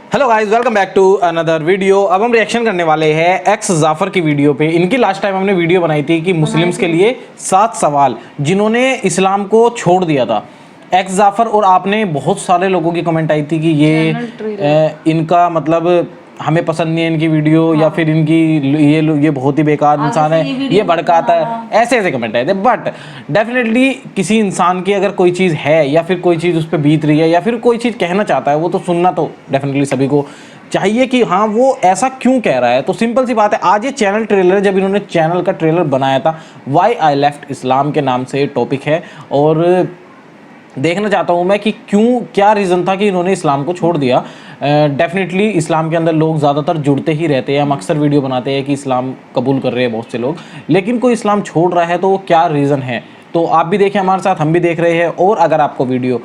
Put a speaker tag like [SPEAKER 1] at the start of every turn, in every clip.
[SPEAKER 1] Hello guys, welcome back to another video. अब हम reaction करने वाले हैं एक्स जाफर की वीडियो पे। इनकी लास्ट टाइम हमने वीडियो बनाई थी कि मुस्लिम्स के लिए 7 सवाल जिन्होंने इस्लाम को छोड़ दिया था। एक्स जाफर और आपने बहुत सारे लोगों की कमेंट आई थी कि ये इनका मतलब हमें पसंद नहीं है इनकी वीडियो, या फिर इनकी ये बहुत ही बेकार इंसान है, ये भड़काता है, ऐसे ऐसे कमेंट आए थे। बट डेफिनेटली किसी इंसान की अगर कोई चीज़ है या फिर कोई चीज़ उस पर बीत रही है या फिर कोई चीज़ कहना चाहता है, वो तो सुनना तो डेफिनेटली सभी को चाहिए कि हाँ वो ऐसा क्यों कह रहा है। तो सिंपल सी बात है, आज ये चैनल ट्रेलर, जब इन्होंने चैनल का ट्रेलर बनाया था, वाई आई लेफ्ट इस्लाम के नाम से टॉपिक है, और देखना चाहता हूँ मैं कि क्यों, क्या रीज़न था कि इन्होंने इस्लाम को छोड़ दिया। डेफिनेटली इस्लाम के अंदर लोग ज़्यादातर जुड़ते ही रहते हैं। हम अक्सर वीडियो बनाते हैं कि इस्लाम कबूल कर रहे हैं बहुत से लोग, लेकिन कोई इस्लाम छोड़ रहा है तो वो क्या रीज़न है। तो आप भी देखें हमारे साथ, हम भी देख रहे हैं। और अगर आपको वीडियो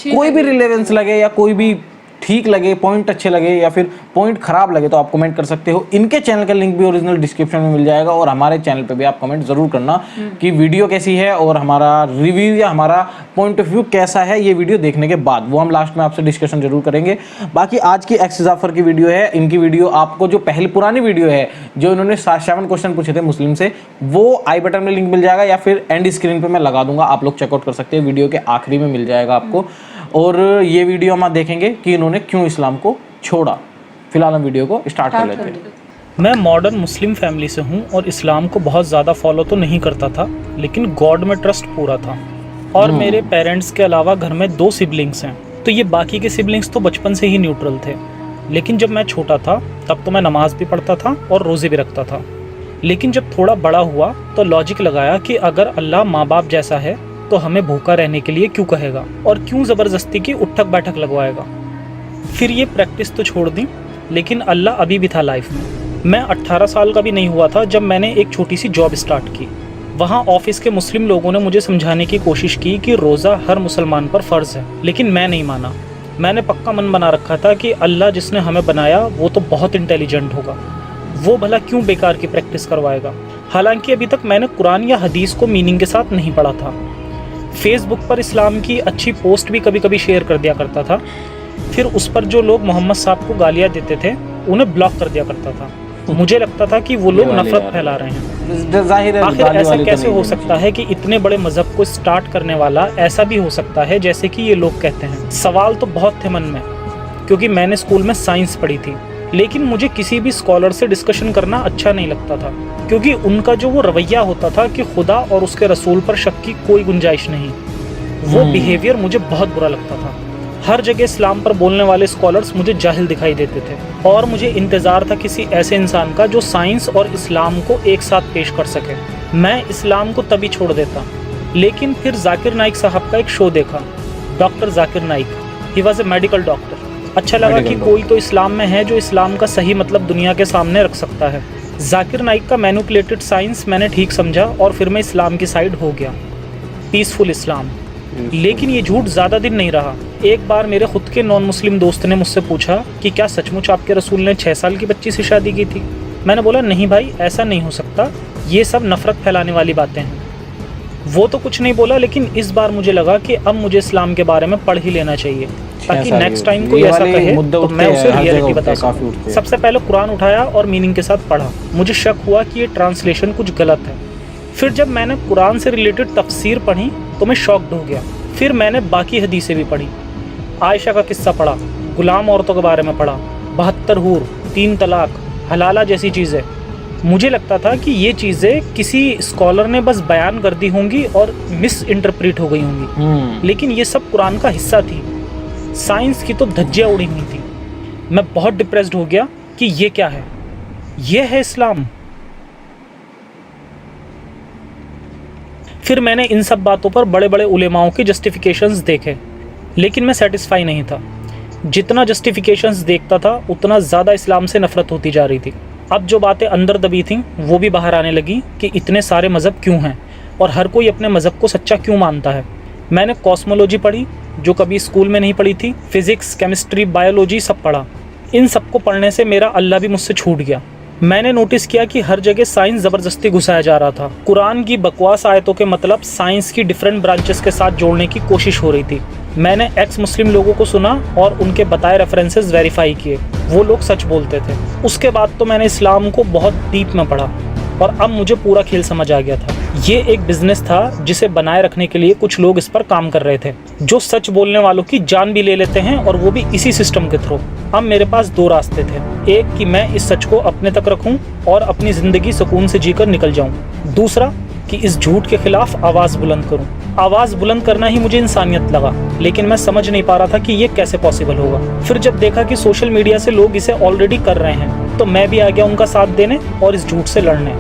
[SPEAKER 1] कोई भी रिलेवेंस लगे या कोई भी ठीक लगे, पॉइंट अच्छे लगे या फिर पॉइंट खराब लगे, तो आप कमेंट कर सकते हो। इनके चैनल का लिंक भी ओरिजिनल डिस्क्रिप्शन में मिल जाएगा, और हमारे चैनल पे भी आप कमेंट ज़रूर करना कि वीडियो कैसी है और हमारा रिव्यू या हमारा पॉइंट ऑफ व्यू कैसा है ये वीडियो देखने के बाद। वो हम लास्ट में आपसे डिस्कशन जरूर करेंगे। बाकी आज की एक्स जाफर की वीडियो है। इनकी वीडियो आपको जो पहले पुरानी वीडियो है जो इन्होंने 7 क्वेश्चन पूछे थे मुस्लिम से, वो आई बटन में लिंक मिल जाएगा या फिर एंड स्क्रीन पर मैं लगा दूंगा, आप लोग चेकआउट कर सकते हैं। वीडियो के आखिरी में मिल जाएगा आपको। और ये वीडियो हम देखेंगे कि इन्होंने क्यों इस्लाम को छोड़ा। फिलहाल हम वीडियो को स्टार्ट कर लेते हैं।
[SPEAKER 2] मैं मॉडर्न मुस्लिम फैमिली से हूँ और इस्लाम को बहुत ज़्यादा फॉलो तो नहीं करता था, लेकिन गॉड में ट्रस्ट पूरा था। और मेरे पेरेंट्स के अलावा घर में 2 सिबलिंग्स हैं, तो ये बाकी के सिबलिंग्स तो बचपन से ही न्यूट्रल थे। लेकिन जब मैं छोटा था तब तो मैं नमाज भी पढ़ता था और रोज़े भी रखता था। लेकिन जब थोड़ा बड़ा हुआ तो लॉजिक लगाया कि अगर अल्लाह माँ बाप जैसा है तो हमें भूखा रहने के लिए क्यों कहेगा और क्यों ज़बरदस्ती की उठक बैठक लगवाएगा। फिर ये प्रैक्टिस तो छोड़ दी, लेकिन अल्लाह अभी भी था लाइफ में। मैं 18 साल का भी नहीं हुआ था जब मैंने एक छोटी सी जॉब स्टार्ट की। वहाँ ऑफिस के मुस्लिम लोगों ने मुझे समझाने की कोशिश की कि रोज़ा हर मुसलमान पर फ़र्ज़ है, लेकिन मैं नहीं माना। मैंने पक्का मन बना रखा था कि अल्लाह जिसने हमें बनाया वो तो बहुत इंटेलिजेंट होगा, वो भला क्यों बेकार की प्रैक्टिस करवाएगा। हालांकि अभी तक मैंने कुरान या हदीस को मीनिंग के साथ नहीं पढ़ा था। फेसबुक पर इस्लाम की अच्छी पोस्ट भी कभी कभी शेयर कर दिया करता था, फिर उस पर जो लोग मोहम्मद साहब को गालियाँ देते थे उन्हें ब्लॉक कर दिया करता था। मुझे लगता था कि वो लोग नफरत फैला रहे हैं। आखिर ऐसा कैसे हो सकता है कि इतने बड़े मजहब को स्टार्ट करने वाला ऐसा भी हो सकता है जैसे कि ये लोग कहते हैं। सवाल तो बहुत थे मन में, क्योंकि मैंने स्कूल में साइंस पढ़ी थी, लेकिन मुझे किसी भी स्कॉलर से डिस्कशन करना अच्छा नहीं लगता था, क्योंकि उनका जो वो रवैया होता था कि खुदा और उसके रसूल पर शक की कोई गुंजाइश नहीं, वो बिहेवियर मुझे बहुत बुरा लगता था। हर जगह इस्लाम पर बोलने वाले स्कॉलर्स मुझे जाहिल दिखाई देते थे, और मुझे इंतज़ार था किसी ऐसे इंसान का जो साइंस और इस्लाम को एक साथ पेश कर सके। मैं इस्लाम को तभी छोड़ देता, लेकिन फिर जाकिर नाइक साहब का एक शो देखा, doctor Zakir Naik. He was a medical doctor. अच्छा लगा कि कोई तो इस्लाम में है जो इस्लाम का सही मतलब दुनिया के सामने रख सकता है। जाकिर नाइक का मैनिपुलेटेड साइंस मैंने ठीक समझा और फिर मैं इस्लाम की साइड हो गया, पीसफुल इस्लाम। लेकिन ये झूठ ज़्यादा दिन नहीं रहा। एक बार मेरे खुद के नॉन मुस्लिम दोस्त ने मुझसे पूछा कि क्या सचमुच आपके रसूल ने 6 साल की बच्ची से शादी की थी। मैंने बोला नहीं भाई, ऐसा नहीं हो सकता, ये सब नफ़रत फैलाने वाली बातें हैं। वो तो कुछ नहीं बोला, लेकिन इस बार मुझे लगा कि अब मुझे इस्लाम के बारे में पढ़ ही लेना चाहिए, ताकि नेक्स्ट टाइम कोई ऐसा कहे तो मैं उसे रियलिटी बता सकूं। सबसे पहले कुरान उठाया और मीनिंग के साथ पढ़ा। मुझे शक हुआ कि ये ट्रांसलेशन कुछ गलत है। फिर जब मैंने कुरान से रिलेटेड तफसीर पढ़ी तो मैं शॉक्ड हो गया। फिर मैंने बाकी हदीसें भी पढ़ी, आयशा का किस्सा पढ़ा, गुलाम औरतों के बारे में पढ़ा, 72 हूर, 3 तलाक, हलाला जैसी चीज़ें। मुझे लगता था कि ये चीज़ें किसी स्कॉलर ने बस बयान कर दी होंगी और मिस इंटरप्रेट हो गई होंगी, लेकिन ये सब कुरान का हिस्सा थी। साइंस की तो धज्जियाँ उड़ी हुई थी। मैं बहुत डिप्रेस्ड हो गया कि ये क्या है, ये है इस्लाम। फिर मैंने इन सब बातों पर बड़े बड़े उलेमाओं के जस्टिफिकेशंस देखे, लेकिन मैं सेटिस्फाई नहीं था। जितना जस्टिफिकेशंस देखता था उतना ज़्यादा इस्लाम से नफरत होती जा रही थी। अब जो बातें अंदर दबी थीं वो भी बाहर आने लगी कि इतने सारे मज़हब क्यों हैं और हर कोई अपने मज़हब को सच्चा क्यों मानता है। मैंने कॉस्मोलॉजी पढ़ी जो कभी स्कूल में नहीं पढ़ी थी, फिज़िक्स, केमिस्ट्री, बायोलॉजी सब पढ़ा। इन सब को पढ़ने से मेरा अल्लाह भी मुझसे छूट गया। मैंने नोटिस किया कि हर जगह साइंस ज़बरदस्ती घुसाया जा रहा था। कुरान की बकवास आयतों के मतलब साइंस की डिफरेंट ब्रांचेस के साथ जोड़ने की कोशिश हो रही थी। मैंने एक्स मुस्लिम लोगों को सुना और उनके बताए रेफरेंसेस वेरीफाई किए। वो लोग सच बोलते थे। उसके बाद तो मैंने इस्लाम को बहुत डीप में पढ़ा और अब मुझे पूरा खेल समझ आ गया था। ये एक बिजनेस था जिसे बनाए रखने के लिए कुछ लोग इस पर काम कर रहे थे, जो सच बोलने वालों की जान भी ले लेते हैं, और वो भी इसी सिस्टम के थ्रू। अब मेरे पास दो रास्ते थे, एक कि मैं इस सच को अपने तक रखूं और अपनी ज़िंदगी सुकून से जीकर निकल जाऊं, दूसरा कि इस झूठ के खिलाफ आवाज़ बुलंद करूं। आवाज़ बुलंद करना ही मुझे इंसानियत लगा, लेकिन मैं समझ नहीं पा रहा था कि ये कैसे पॉसिबल होगा। फिर जब देखा कि सोशल मीडिया से लोग इसे ऑलरेडी कर रहे हैं, तो मैं भी आ गया उनका साथ देने और इस झूठ से लड़ने।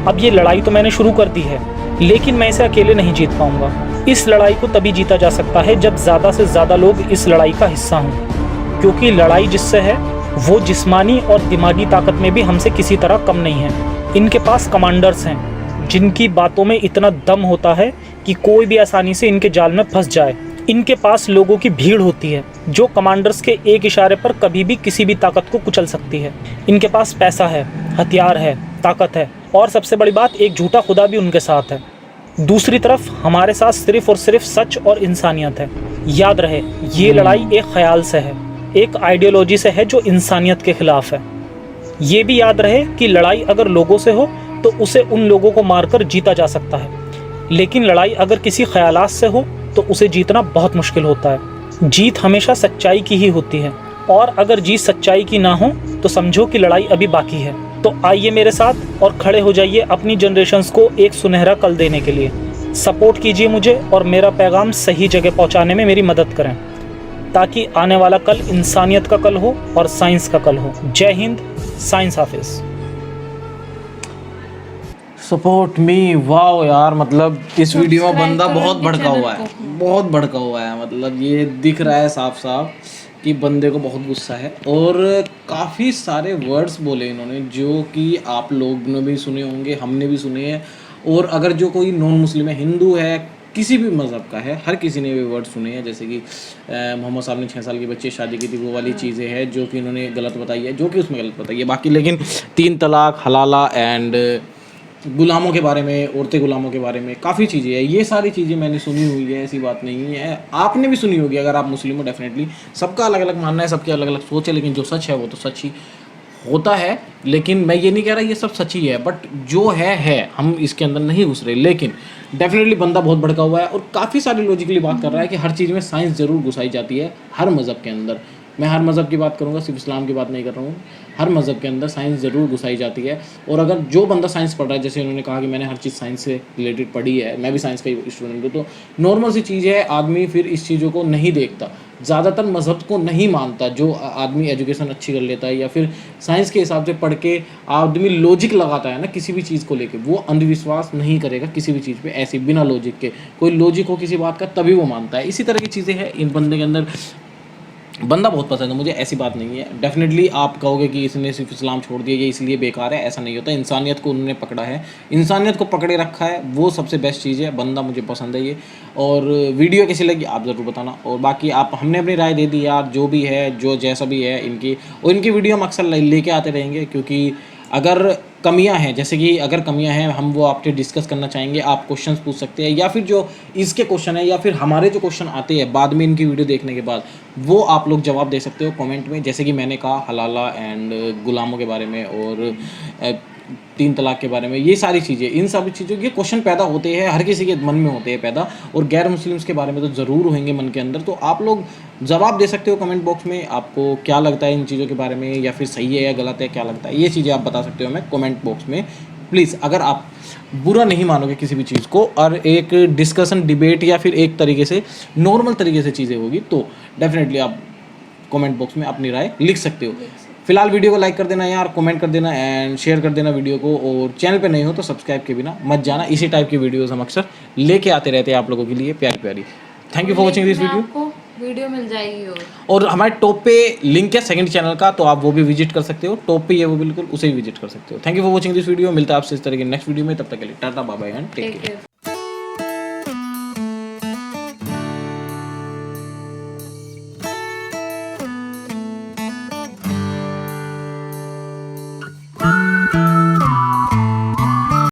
[SPEAKER 2] अब ये लड़ाई तो मैंने शुरू कर दी है, लेकिन मैं इसे अकेले नहीं जीत पाऊंगा। इस लड़ाई को तभी जीता जा सकता है जब ज़्यादा से ज़्यादा लोग इस लड़ाई का हिस्सा हों, क्योंकि लड़ाई जिससे है वो जिस्मानी और दिमागी ताकत में भी हमसे किसी तरह कम नहीं है। इनके पास कमांडर्स हैं जिनकी बातों में इतना दम होता है कि कोई भी आसानी से इनके जाल में फंस जाए। इनके पास लोगों की भीड़ होती है जो कमांडर्स के एक इशारे पर कभी भी किसी भी ताकत को कुचल सकती है। इनके पास पैसा है, हथियार है, ताकत है, और सबसे बड़ी बात, एक झूठा खुदा भी उनके साथ है। दूसरी तरफ हमारे साथ सिर्फ और सिर्फ सच और इंसानियत है। याद रहे, ये लड़ाई एक ख्याल से है, एक आइडियोलॉजी से है जो इंसानियत के खिलाफ है। ये भी याद रहे कि लड़ाई अगर लोगों से हो तो उसे उन लोगों को मारकर जीता जा सकता है, लेकिन लड़ाई अगर किसी ख्यालात से हो तो उसे जीतना बहुत मुश्किल होता है। जीत हमेशा सच्चाई की ही होती है, और अगर जीत सच्चाई की ना हो तो समझो कि लड़ाई अभी बाकी है। तो आइए मेरे साथ और खड़े हो जाइए अपनी जनरेशन्स को एक सुनहरा कल देने के लिए। सपोर्ट कीजिए मुझे और मेरा पैगाम सही जगह पहुंचाने में मेरी मदद करें, ताकि आने वाला कल इंसानियत का कल हो और साइंस का कल हो। जय हिंद, साइंस हाफिज।
[SPEAKER 1] सपोर्ट मी, वाओ यार, मतलब इस वीडियो में बंदा बहुत भड़का हुआ है, बहुत भड़का हुआ है। मतलब ये दिख रहा है साफ साफ कि बंदे को बहुत गुस्सा है, और काफ़ी सारे वर्ड्स बोले इन्होंने जो कि आप लोग ने भी सुने होंगे, हमने भी सुने हैं। और अगर जो कोई नॉन मुस्लिम है, हिंदू है, किसी भी मज़हब का है, हर किसी ने भी वर्ड सुने हैं। जैसे कि मोहम्मद साहब ने 6 साल की बच्चे शादी की थी, वो वाली चीज़ें हैं जो कि इन्होंने गलत बताई है, जो कि उसमें गलत बताई है। बाकी लेकिन 3 तलाक, हलाला एंड गुलामों के बारे में, औरतें गुलामों के बारे में काफ़ी चीज़ें हैं। ये सारी चीज़ें मैंने सुनी हुई है, ऐसी बात नहीं है। आपने भी सुनी होगी अगर आप मुस्लिम हो, डेफिनेटली। सबका अलग अलग मानना है, सबकी अलग अलग सोच है, लेकिन जो सच है वो तो सच ही होता है। लेकिन मैं ये नहीं कह रहा ये सब सच ही है, बट जो है हम इसके अंदर नहीं घुस रहे। लेकिन डेफिनेटली बंदा बहुत भड़का हुआ है और काफ़ी सारी लॉजिकली बात कर रहा है कि हर चीज़ में साइंस ज़रूर घुसाई जाती है, हर मज़हब के अंदर। मैं हर मज़हब की बात करूँगा, सिर्फ इस्लाम की बात नहीं कर रहा हूँ। हर मज़हब के अंदर साइंस ज़रूर घुसाई जाती है। और अगर जो बंदा साइंस पढ़ रहा है, जैसे उन्होंने कहा कि मैंने हर चीज़ साइंस से रिलेटेड पढ़ी है, मैं भी साइंस का स्टूडेंट हूँ, तो नॉर्मल सी चीज़ है, आदमी फिर इस चीज़ों को नहीं देखता, ज़्यादातर मज़हब को नहीं मानता। जो आदमी एजुकेशन अच्छी कर लेता है या फिर साइंस के हिसाब से पढ़ के आदमी लॉजिक लगाता है ना किसी भी चीज़ को लेके, वो अंधविश्वास नहीं करेगा किसी भी चीज़ पे ऐसी बिना लॉजिक के। कोई लॉजिक हो किसी बात का तभी वो मानता है। इसी तरह की चीज़ें हैं इन बंदे के अंदर। बंदा बहुत पसंद है मुझे, ऐसी बात नहीं है। डेफिनेटली आप कहोगे कि इसने सिर्फ इस्लाम छोड़ दिया, ये इसलिए बेकार है, ऐसा नहीं होता। इंसानियत को उन्होंने पकड़ा है, इंसानियत को पकड़े रखा है, वो सबसे बेस्ट चीज़ है। बंदा मुझे पसंद है ये। और वीडियो कैसी लगी आप ज़रूर बताना। और बाकी आप, हमने अपनी राय दे दी यार, जो भी है, जो जैसा भी है इनकी, और इनकी वीडियो हम अक्सर लेके आते रहेंगे, क्योंकि अगर कमियां हैं, जैसे कि अगर कमियां हैं हम वो आपसे डिस्कस करना चाहेंगे। आप क्वेश्चंस पूछ सकते हैं, या फिर जो इसके क्वेश्चन है या फिर हमारे जो क्वेश्चन आते हैं बाद में इनकी वीडियो देखने के बाद, वो आप लोग जवाब दे सकते हो कमेंट में। जैसे कि मैंने कहा हलाला एंड गुलामों के बारे में और 3 तलाक के बारे में, ये सारी चीज़ें, इन सभी चीज़ों के क्वेश्चन पैदा होते हैं, हर किसी के मन में होते हैं पैदा। और गैर मुस्लिम्स के बारे में तो ज़रूर होंगे मन के अंदर। तो आप लोग जवाब दे सकते हो कमेंट बॉक्स में, आपको क्या लगता है इन चीज़ों के बारे में, या फिर सही है या गलत है, क्या लगता है, ये चीज़ें आप बता सकते हो हमें कमेंट बॉक्स में प्लीज़। अगर आप बुरा नहीं मानोगे किसी भी चीज़ को, और एक डिस्कशन, डिबेट या फिर एक तरीके से नॉर्मल तरीके से चीज़ें होगी, तो डेफिनेटली आप कमेंट बॉक्स में अपनी राय लिख सकते हो। फिलहाल वीडियो को लाइक कर देना यार, कमेंट कर देना एंड शेयर कर देना वीडियो को। और चैनल पे नहीं हो तो सब्सक्राइब के बिना मत जाना। इसी टाइप की वीडियोस हम अक्सर लेके आते रहते हैं आप लोगों के लिए, प्यारी प्यारी। Thank you for watching this
[SPEAKER 3] video मिल जाएगी।
[SPEAKER 1] और हमारे टॉप पे लिंक है सेकंड चैनल का, तो आप वो भी विजिट कर सकते हो। टॉप पे है वो, बिल्कुल उसे भी विजिट कर सकते हो। Thank you for watching this video. मिलता है आपसे इस तरह के नेक्स्ट वीडियो में, तब तक के लिए tata bye bye and take care.